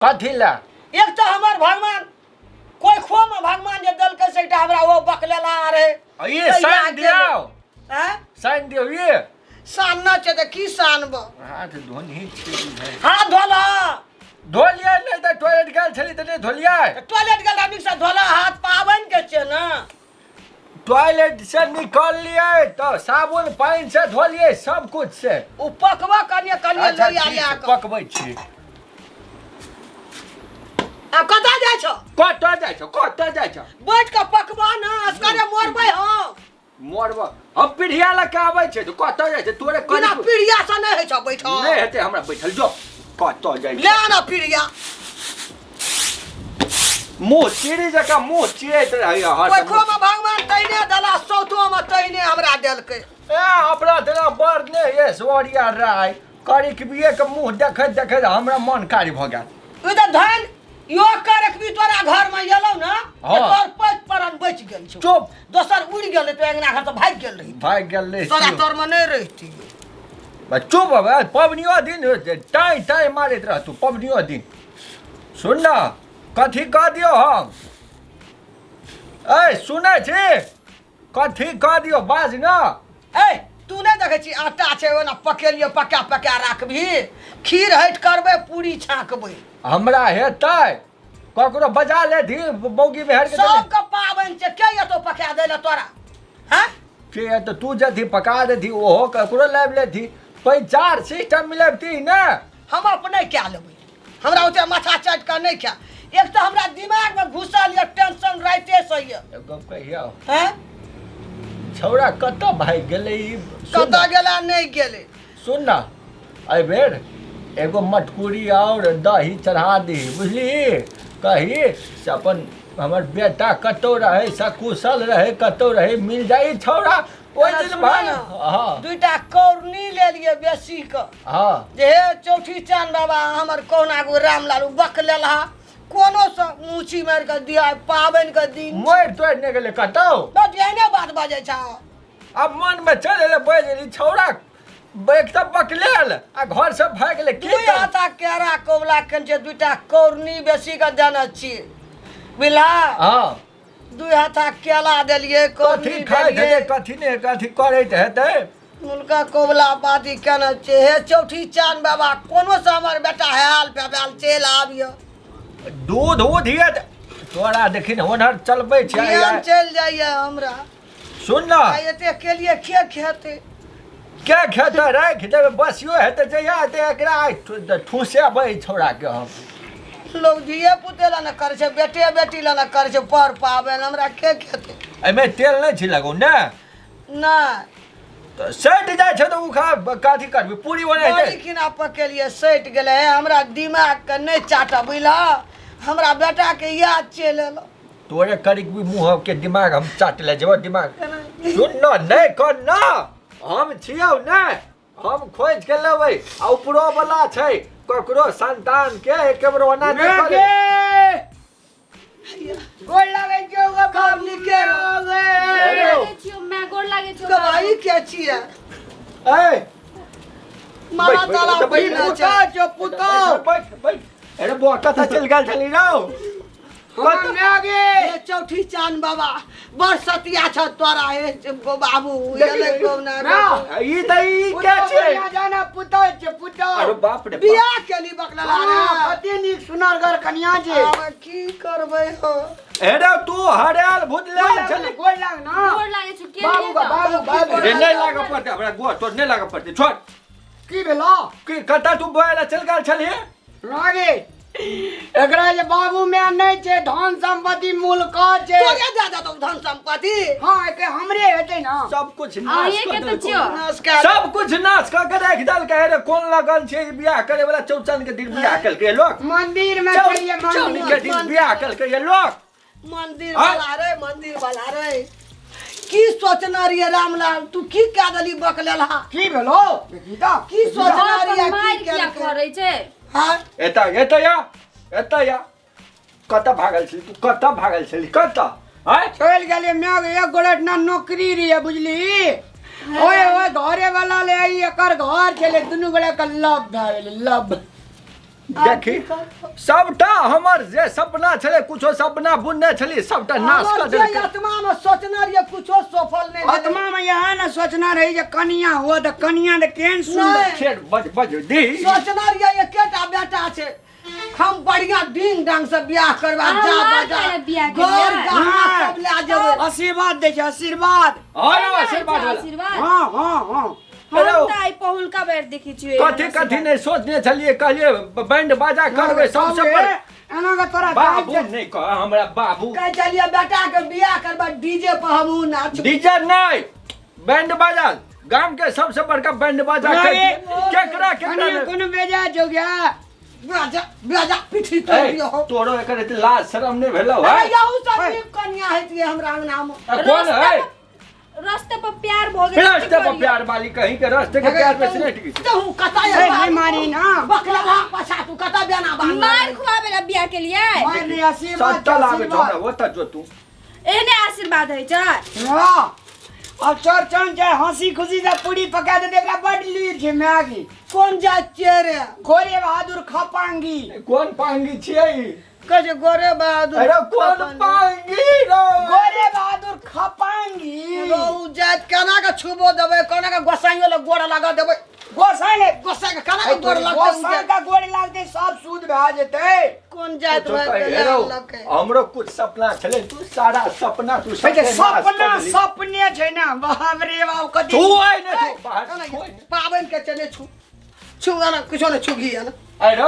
कथी ला एक तो हमार भगवान कोई खो में भगवान जे दल के सेटा हमरा वो बकलेला रे ये साइन दियो हैं साइन दियो ये सान न छे त की सानब हाथ धोनी छी हाथ धोला धोलिया नहीं तो टॉयलेट गल छली त नहीं धोलिया टॉयलेट गल आदमी से धोला हाथ पावन के छे ना टॉयलेट से निकल लिए तो साबुन पानी से धोलिए सब कुछ से उ पकवा कनिया कनिया अच्छा लइया ठीक आ छै, के पकबै छी आ कता जाय छ कत जाइ छ बैठ के पकवा ना असकरे मोरबै हम मोरबा हम पीढ़िया लग के आबै छै तो कत जाइ छै तोरे बिना पीड़िया से नहीं है छ बैठ नहीं हेतै हमरा बैठल जो कत जाइ ले ना पीड़िया मुंह चिड़ी जका मुंह चिड़ैत रहैय हर कोई खो में भगवान तैने दला सौतो में तैने हमरा देलकै ए अपना तेरा बड़ ने ये सोरिया राय करी के बिये के मुंह देखैत देखैत हमरा मन कारी भ गेल इधर धन यो करक भी तोरा घर में एलौ ना हाँ। तोर पैत परन बच गेल छौ चुप दोसर उड़ गेल तो अंगना घर तो भाग गेल रही भाग गेल रे तोरा तोर में नहीं रहती चुप अब पबनियो दिन टाई टाई मारैत रह तू पबनियो दिन सुन ना कथी कह दियो हम ए सुनै छी कथी कह दियो बाज ना ए तू नहीं देखे छी आटा छै ओना पकेलिए पका पका राखबी खीर हट करबे पूरी छाकबे हमरा हेतै ककरो बजा ले धी बौगी में हर के सब का पावन छै के ये तो पका देला तोरा हैं के तो तू जथी पका देथी ओहो ककरो लाइब लेथी पैचार सिस्टम मिलबती ना हम अपने क्या लेबै हमरा ओते माथा चाट के नहीं क्या एक तो हमरा दिमाग में घुसल ये टेंशन रहते से ये एगो कहियो हैं छौड़ा कत भाग गेलै ई कता गेला नहीं गेले सुन ना एहि बेर एगो मटकुरी और दही चढ़ा दी बुझली कही से अपन हमर बेटा कतौ रहे सकुशल रहे कतौ रहे मिल जाई छौड़ा ओइ दिन भाई हाँ दुईटा कौरनी ले लिए बेसी के हाँ जे चौठी चांद बाबा हमर कोना गो राम लालू बक लेला कोनो से मूछी मार के दिया पावन के दिन मोर तोड़ ने गेले कतौ तो जेने बात बाजे छ अब मन में चले बैठ गेली छौड़ा बैठ तब बकलेल आ घर से भाग गेले की दुई हाथा केरा कोबला कन छै दुईटा कौरनी बेसी के देने छी बिला हाँ दुई हाथा केला देलिए कथी कौरनी खाइत देलिए हेतै कथी ने कथी करैत हेतै उनका कोबला बाती केने छै हे चौठी चांद बाबा कोनो से हमर बेटा हाल पेबाल चल आबियो दूध उध हियत तोरा देखिन होनहर चलबै छै ध्यान चल जाइए हमरा सुन ना आ एते के लिए के खेते क्या खेतै राखि देबै बसियो हेतै जहिया हेतै एकरा ठूसेबै छौड़ा के हम लोग धिये पुते ला न करे छै बेटे बेटी ला न करे छै पर पाबन हमरा के खेते एहिमे तेल नहि छी लगौ ने नहीं तऽ सटि जाइ छै तऽ उखा कथी करबै पूरी बड़ी बनेतै किना पकेलिए सट गेले है हमरा दिमाग के नहीं चाटा बुझला हमरा बेटा के याद चल एलो तोरे करीक भी मुँह के दिमाग हम चाट ले जेबो दिमाग सुन न नहि कर न हम छियौ ने हम खोज के लेबै आ उपरो वाला छै ककरो संतान के एकेबेर ओना नहि करे गोड़ लागे जो काम निके मैं गोड़ लागे छो कबाई के छिए ए मारा ताला बिना छै पुता बैठ बैठ अरे बुआ कतऽ चलि गेल छली रौ हम लागे चौठी चांद बाबा बड़ सतिया छ तोरा हे बाबू एले कोना ई त ई के छै जाना पुतो छै पुतो अरे बाप रे बियाह केली बकला रे कते नीक सुनरगर कन्या छै अब की करबै हो एरे तू हराल भुतले छली गोड़ लाग ना गोड़ लागे छो के बाबू का बाबू रे नहि लागऽ पड़तै हमरा गोड़ तोड़ नहि लागऽ पड़तै छोड़ की भेलो की कतऽ तू बोला चल गेल छली लागे एकरा जे बाबू में नहीं छै धन संपत्ति मुल्क छै तो ये दादा तो धन संपत्ति हां के हमरे हेतै ना सब कुछ आ नाश ये कर के तो देलको। छियो नाश कर सब कुछ नाश कर के राख देल के रे कोन लगन छै ई बियाह करे वाला चौचन के दिन बियाह कल के लोग मंदिर में चौनी चलिए के मंदिर दिन बियाह कल के ये लोग मंदिर हाँ? वाला रे की सोचना रे रामलाल तू की क्या दली बकलेला की भेलो बेटा की सोचना रे मार की किया क्या करे छै हां एता या कतऽ भागल छली तू कतऽ भागल छली कतऽ हैं चल गेले मैं एक गोड़ट ना नौकरी रे बुझली ओए ओए घरे वाला ले आई एकर घर चले दुनु गोड़े का लब भागले लब देखी सबटा हमर जे सपना छले कुछो सपना बुनने छली सबटा नाश कर हमर जे देलकै आत्मा में सोचना रहिए कुछो सफल नहीं भेलै। आत्मा में यह ना सोचना रही जे कनिया हुआ तो कनिया दे केन सुंदर नहीं। खेर बज दी सोचना रहिए एकेटा बेटा छै, हम बढ़िया डिंग डांग से बियाह करबा अहाँ जा मार बजा करे बियाह के घर लिए। गहना सब ले जेबै। आशीर्वाद दे छै आशीर्वाद। आरो आशीर्वाद वाला आशीर्वाद हाँ हाँ हाँ हेलो। हम त आइ पहिलका बेर देखै छियै कथी कथी नहीं सोचने छलिए कहलिए बैंड बाजा करबै सबसे पर एना का तोरा बाबू नहीं कह हमरा बाबू कह चलिए बेटा के बियाह करबा डीजे पर हमहू नाच। डीजे नहीं बैंड बाजा गांव के सबसे बड़का बैंड बाजा नहीं। केकरा कनिया केकरा कोनो बेजा जो गया बेजा बेजा पिठी तोड़ ए, दियो हो। तोरो एकर एते लाज शरम नहीं भेलौ अरे है यहू सब नीक कन्या हेतिए हमरा अंगना में। कौन है रास्ते पर प्यार भ गेल रास्ते पर प्यार वाली कहीं के रास्ते के प्यार पे से नहीं टिकी तू कता ए, नहीं मारी ना। बकला पाछा तू कता बेना बांध मार खुआबे ला बियाह के लिए मार नहीं आशीर्वाद सट्टा लागे छ आशीर्वाद। वो त जो तू एने आशीर्वाद है छै। हाँ अब चौरचन जाए हंसी खुशी से पूरी पका दे देखला बड़ लीर छे मैगी। कौन जात चेरे गोरे बहादुर खपांगी। कौन पांगी छियै कह जे गोरे बहादुर अरे कौन पांगी रो गोरे बहादुर खपांगी। रो जात केना के छुबो देबै, केना के गोसाइयो ले गोड़ लगा देबै। गोसाई ले गोसाई के केना के गोड़ गोसाई लगतै। का गोड़ लागते सब सूद भा जेते। कौन जात तो में हेरो हमरो कुछ सपना छले तू सारा सपना तू कहै सपने सपना सपने छै ना बाप रे बाप कथि तू आइ ने तू बाहर कोई नहीं। पाबन के चले छू ना कुछो ने छुगी है ना। अरे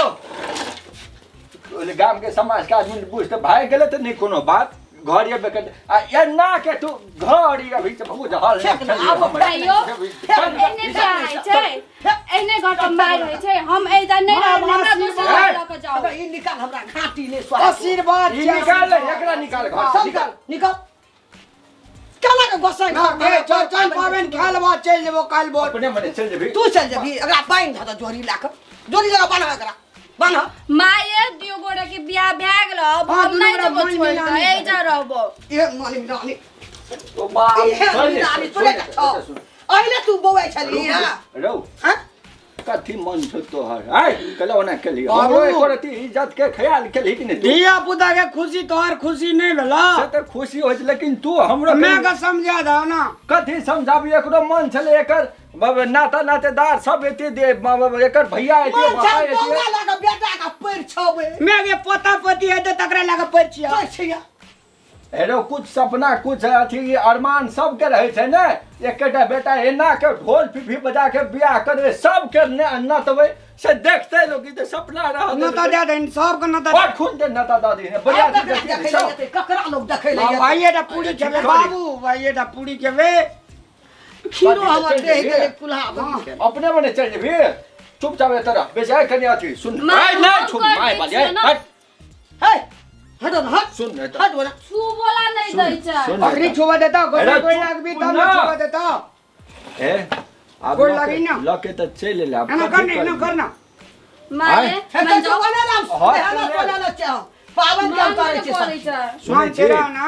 ओले गांव के समाज के आदमी बुझते भाई गेले त नहीं कोनो बात घर ये बेकट आ ये ना के तू घर ये अभी से बहुत हल फेंक ना, आब भाइयो एने बियाह है छै, एने घर पर मार है छै, हम ए जा नहीं रहब, हमरा दूसरा घर ल के जाओ। अबे ई निकाल हमरा घाटी ले स्वाद। आशीर्वाद ये निकाल ले एकरा निकाल घर से निकाल निकाल केना के गोसाई ए चौरचन पावन खेलबा चल जेबो काल बोल। अपने मने चल जेबी तू चल जेबी एकरा बांध ध जोरी लाके जोरी लगा बांध एकरा बांध। माये दियो गोड़ा के बियाह भए गेल, अब हाँ, हम नहीं दुनू जब गोड़ा छोड़ मन के ए जा रहबो। ये मानी रानी तो बाप ये रानी तोरे का अहिले तू बौआ छली हां रो हां कथी मन छ तोहर आइ कलो ना केली बाबू। हमरो एकोरती इज्जत के ख्याल केली कि नहीं तू धिया पुता के खुशी तोहर खुशी नहीं भेला। से त खुशी होय छै, लेकिन तू हमरो मैं का समझा दो ना। कथी समझाबी एकरो मन छले एकर नाता नातेदार सब एते दे एकर भैया एते मन भाई छल एते बौआ लगा बेटा का पैर छबे मैं के पोता पोती है तो तकरा लगा परिचिया। पैर छिया हेरो कुछ सपना कुछ अथी अरमान सब के रहे छै ने एकटा बेटा एना के ढोल पिपी बजा के बियाह करे सब के नतवे से देखते लोग ई तो सपना रह नता दे दे सब के नता और खुद दे नता दादी ने बढ़िया अब ककरा देखै ले जेतै, ककरा लोग देखै ले जेतै। भाई दा पूरी के वे बाबू भाई दा पूरी के वे खीरो हमर देह गेलै कुल्हा बन के। अपने मने चल जेबी चुपचाप तरह बेचाय कनी अथी सुन माय आइ नहीं हम छुप कर माय दै बाली छियै ना। हट हे हट ना हट सुन नहीं हट बोला छू बोला नहीं दै छै। सुन। अगरी छुआ देता अरे गोला कोई चुप लाग भी ना। तब ना छुआ देता। ए अब गोड़ लगी ना। लके त चल ले अब ना करना ना करना। माये हे मैं तो जाओ बने राम हट हेला ले। कोना न चाह पावन के मान करे के छै पड़ै सब। छै। सुनै छी तेरा ना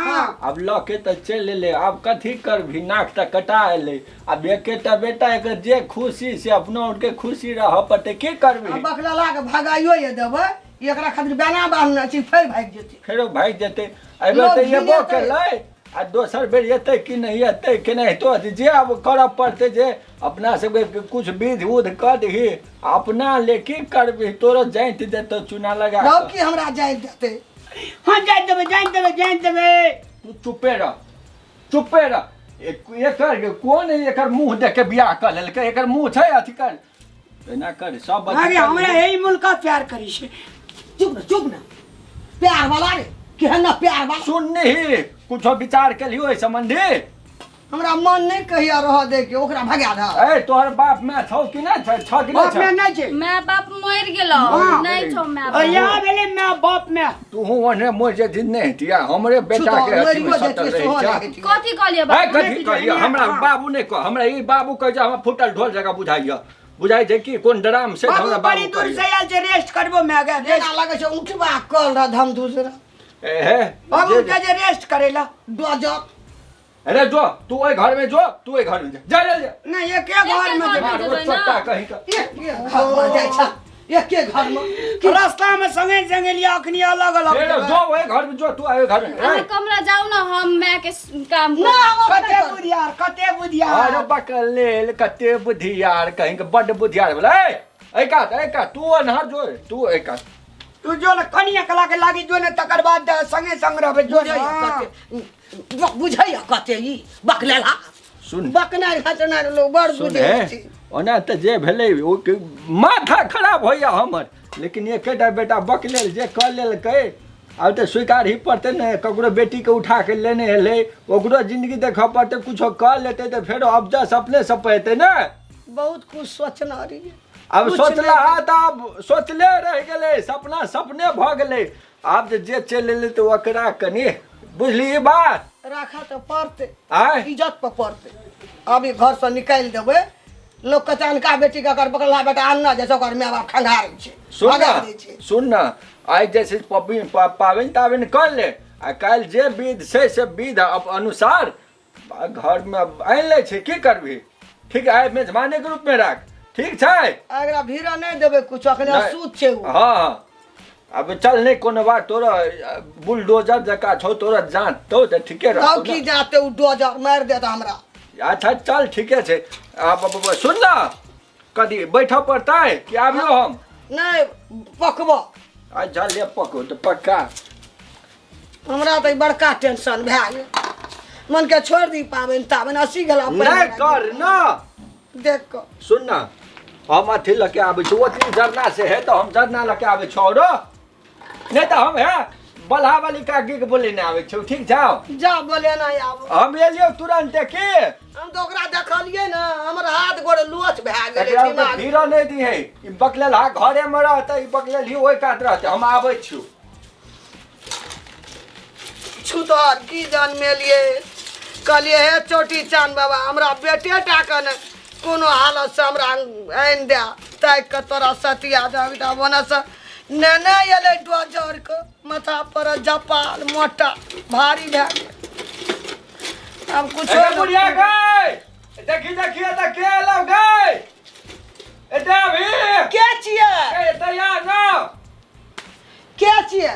अब लके त चल ले अब कथी कर भी नाक त कटा एले अब एकेटा बेटा एकर जे खुशी से अपना उनके खुशी रह पटे की करबी अब बकला ला के भगाइयो ये देबै एकरा खातिर बेना बांधना छी फेर भाग जेतै। फेरो भाग जेते एबे लोग त ये गिने बो तै। केलै आ दोसर बेर एतै कि नहीं एतै कि नहीं तो जे अब करब पड़ते जे अपना सबके कुछ विध उध कर दही अपना ले की करबी तोरो जाइत दे तो चुना लगा रौ के। की हमरा जाय देतै। हां जाय देबे जाय देबे जाय देबे। तू चुपे रह एकर कोन एकर मुंह देख के बियाह कर लेलकै एकर मुंह छै अथी कर एना कर सब अथी अरे कर हमरा ले। यही मुल्क का प्यार करी छे। चुप ना प्यार वाला रे केहन ना प्यार वाला। सुन नहीं कुछ विचार के लियो संबंधी हमरा मन नहीं कहिया रह दे के ओकरा भगा द। ए तोहर बाप मैं छौ कि ना छ कि ना बाप में छ नहीं छे। मैं बाप मर गेलो हाँ। नहीं छौ मैं और बाप। यहाँ भेले मैं बाप में। तू ओने मोर जे दिन नहीं दिया हमरे बेटा के अथी में सटल रहे छ कथी कहलिए ए बाप? कथी कहिया हमरा बाबू नहीं कह हमरा ई बाबू कह जे हमरा फुटल ढोल जगह बुझाइया बुझाइ छै कि कोन ड्राम से हमरा बाबू बड़ी बाबू दूर से कहिया आयल छे रेस्ट करबो मैं आगे जेना लगे छै उठबा कल रह धम दूसरा ए हे बाबू के जे रेस्ट करेला। डोजर अरे जो तू ओए घर में जो तू ओए घर में जा जा नहीं ये क्या घर में घर में जेबे। मारो जेबै सट्टा ना। कहीं का एक घर में जाय छ एके घर में रास्ता में संगे संगे लिया अखनी अलग अलग फिर जगह। जो वही घर में जो तू आए घर में अहाँ कमरा जाऊ न हम माय के काम ना कर हम कते बुधियार कते अरे बुधियार बकलेल कते बुधियार कहीं के बड़ बुधियार बोले एका तू अनहर जो तू एका तू जो न कनिया कला के लागी जो न तकर बाद संगे संग रहबे जो बुझैया हाँ। कते बुझैया कते ई बकलेला सुन बकनार खचनार लोग बड़ सुन बुझै है छै ओना तो जे भेले ओ के माथा खराब होइया हमर लेकिन एकेटा बेटा बकलेल जे कर लेलकै आब तो स्वीकार ही पड़ते न ककरो बेटी के उठा के लेने एले ओकरो जिंदगी देखऽ पड़ते कुछो कर लेते तो फिर अबजस अपने सब पेते न बहुत कुछ सोचना रही अब कुछ सोचला नहीं। त अब सोचले रह गेले सपना सपने भ गेले आब जे चल एले तो ओकरा कनी बुझली ई बात राखा तो पड़ते आय इज्जत पर पड़ते अभी घर से निकाल देबै लोग के जानका बेटी के अगर बकला बेटा अन्ना जैसे ओकर माय बाप खंगारै छै भगा दै छै सुन न आइ जैसे पाबनि ताबनि कर ले आ काल्हि जे विध छै से विध अनुसार घर में आनि लै छै की करबही ठीक है मेजबाने के रूप में राख ठीक छै अगरा भीड़ा नहीं देबै कुछ अखने नहीं। सूत छै उ हाँ अब चल नहीं कोनो बात तोरा बुलडोजर जका छौ तोरा जान तो ठीके अब रह की जाते उ डोजर मार देत हमरा अच्छा चल ठीके छै सुन न कदी बैठऽ पड़तै कि आबियो हम नहीं पकबो अच्छा ले पको तो पक्का हमरा तो बड़का टेंशन भए गेल मन के छोड़ दी पाबनि ताबनि 80 गेला नहीं कर न देख के सुन न हम अथी लके आबै छी ओतनी जरना से है तो हम जरना लके आबै छौ रो नहीं तो हम है बल्हा वाली काकी के बोले नहीं आबै छौ ठीक छौ जा बोले ना आब हम एलियो तुरंत की हम तो ओकरा देखलिए ना हमर हाथ गोड़ लोच भए गेलै एकरा पे दिमाग धीरा नहीं दी है ई बकलेल हा घरे में रहते ई बकलेल ही ओइ कात रहते हम आबै छी छुतहर की जान मेलिए कहलिए हे चोटी चांद बाबा हमरा बेटे टा के ने कोनो हालत से हमरा आनि दे ताकि के तोरा सतिया बेटा बनस नेने एलै डोजर के माथा पर जपाल मोटा भारी भए गेल अब कुछ ए बुढ़िया गई देखी देखिए त के लो गई ए देवी के छियै ए तैयार न के छियै